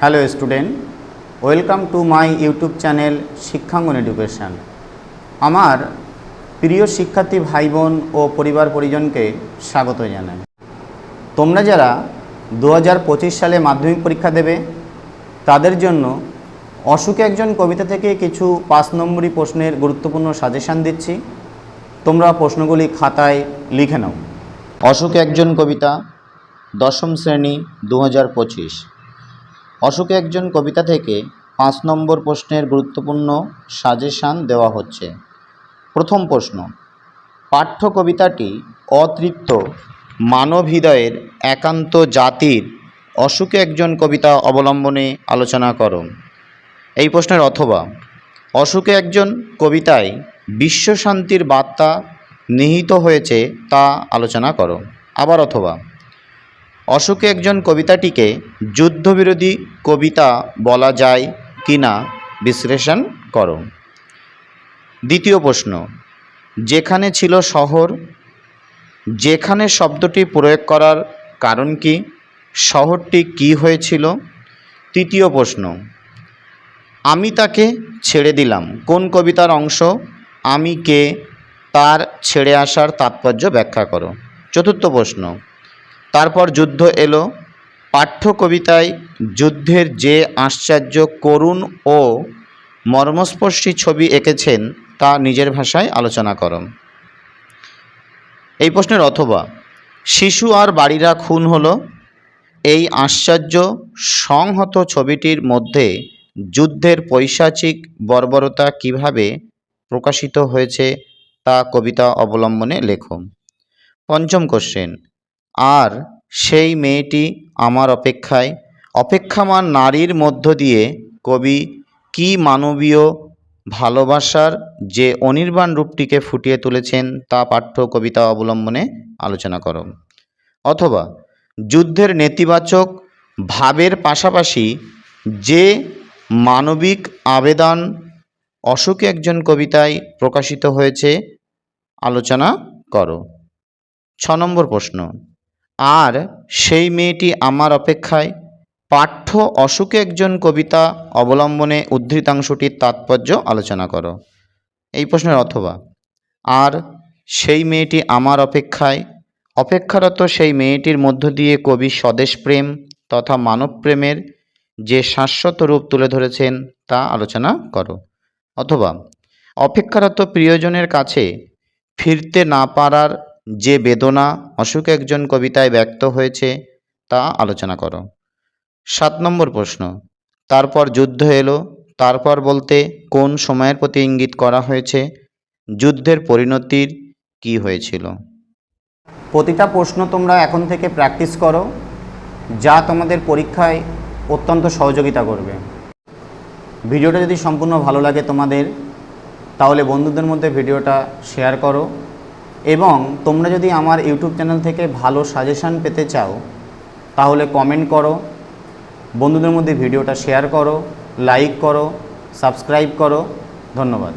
Hello student, welcome to my YouTube channel Shikkhangan education. আমার প্রিয় শিক্ষার্থী ভাই বোন ও পরিবার পরিজনকে স্বাগত জানাই। তোমরা যারা 2025 সালে মাধ্যমিক পরীক্ষা দেবে তাদের জন্য অশোকে একজন কবিতা থেকে কিছু 5 নম্বরি প্রশ্নের গুরুত্বপূর্ণ সাজেশান দিচ্ছি। তোমরা প্রশ্নগুলি খাতায় লিখে নাও। অশোকে একজন কবিতা, দশম শ্রেণী, 2025। অশোকে একজন কবিতা থেকে 5 নম্বর প্রশ্নের গুরুত্বপূর্ণ সাজেশান দেওয়া হচ্ছে। প্রথম প্রশ্ন, পাঠ্য কবিতাটি অতৃপ্ত মানব হৃদয়ের একান্ত জাতির অশোকে একজন কবিতা অবলম্বনে আলোচনা করো। এই প্রশ্নের অথবা, অশোকে একজন কবিতায় বিশ্বশান্তির বার্তা নিহিত হয়েছে তা আলোচনা করো। আবার অথবা, অশোকে একজন কবিতাটিকে যুদ্ধবিরোধী কবিতা বলা যায় কি না বিশ্লেষণ করো। দ্বিতীয় প্রশ্ন, যেখানে ছিল শহর, যেখানে শব্দটি প্রয়োগ করার কারণ কি, শহরটি কি হয়েছিল? তৃতীয় প্রশ্ন, আমি তাকে ছেড়ে দিলাম কোন কবিতার অংশ, আমি কে, তার ছেড়ে আসার তাৎপর্য ব্যাখ্যা করো। চতুর্থ প্রশ্ন, তারপর যুদ্ধ এলো, পাঠ্য কবিতায় যুদ্ধের যে আশ্চর্য, করুণ ও মর্মস্পর্শী ছবি এঁকেছেন তা নিজের ভাষায় আলোচনা করো। এই প্রশ্নের অথবা, শিশু আর বাড়িরা খুন হলো, এই আশ্চর্য সংহত ছবিটির মধ্যে যুদ্ধের পৈশাচিক বর্বরতা কিভাবে প্রকাশিত হয়েছে তা কবিতা অবলম্বনে লেখো। পঞ্চম কোশ্চেন, আর সেই মেয়েটি আমার অপেক্ষায়, অপেক্ষামান নারীর মধ্য দিয়ে কবি কি মানবীয় ভালোবাসার যে অনির্বাণ রূপটিকে ফুটিয়ে তুলেছেন তা পাঠ্য কবিতা অবলম্বনে আলোচনা করো। অথবা, যুদ্ধের নেতিবাচক ভাবের পাশাপাশি যে মানবিক আবেদন অশোকে একজন কবিতায় প্রকাশিত হয়েছে আলোচনা করো। 6 নম্বর প্রশ্ন, আর সেই মেয়েটি আমার অপেক্ষায় পাঠ্য অশোকে একজন কবিতা অবলম্বনে উদ্ধৃতাংশটির তাৎপর্য আলোচনা করো। এই প্রশ্নের অথবা, আর সেই মেয়েটি আমার অপেক্ষায়, অপেক্ষারত সেই মেয়েটির মধ্য দিয়ে কবি স্বদেশপ্রেম তথা মানবপ্রেমের যে শাশ্বত রূপ তুলে ধরেছেন তা আলোচনা করো। অথবা, অপেক্ষারত প্রিয়জনের কাছে ফিরতে না পারার যে বেদনা অশোকে একজন কবিতায় ব্যক্ত হয়েছে তা আলোচনা করো। 7 নম্বর প্রশ্ন, তারপর যুদ্ধ এলো, তারপর বলতে কোন সময়ের প্রতি ইঙ্গিত করা হয়েছে, যুদ্ধের পরিণতির কি হয়েছিল? প্রতিটা প্রশ্ন তোমরা এখন থেকে প্র্যাকটিস করো, যা তোমাদের পরীক্ষায় অত্যন্ত সহযোগিতা করবে। ভিডিওটা যদি সম্পূর্ণ ভালো লাগে তোমাদের, তাহলে বন্ধুদের মধ্যে ভিডিওটা শেয়ার করো এবং তোমরা যদি আমার ইউটিউব চ্যানেল থেকে ভালো সাজেশান পেতে চাও তাহলে কমেন্ট করো, বন্ধুদের মধ্যে ভিডিওটা শেয়ার করো, লাইক করো, সাবস্ক্রাইব করো। ধন্যবাদ।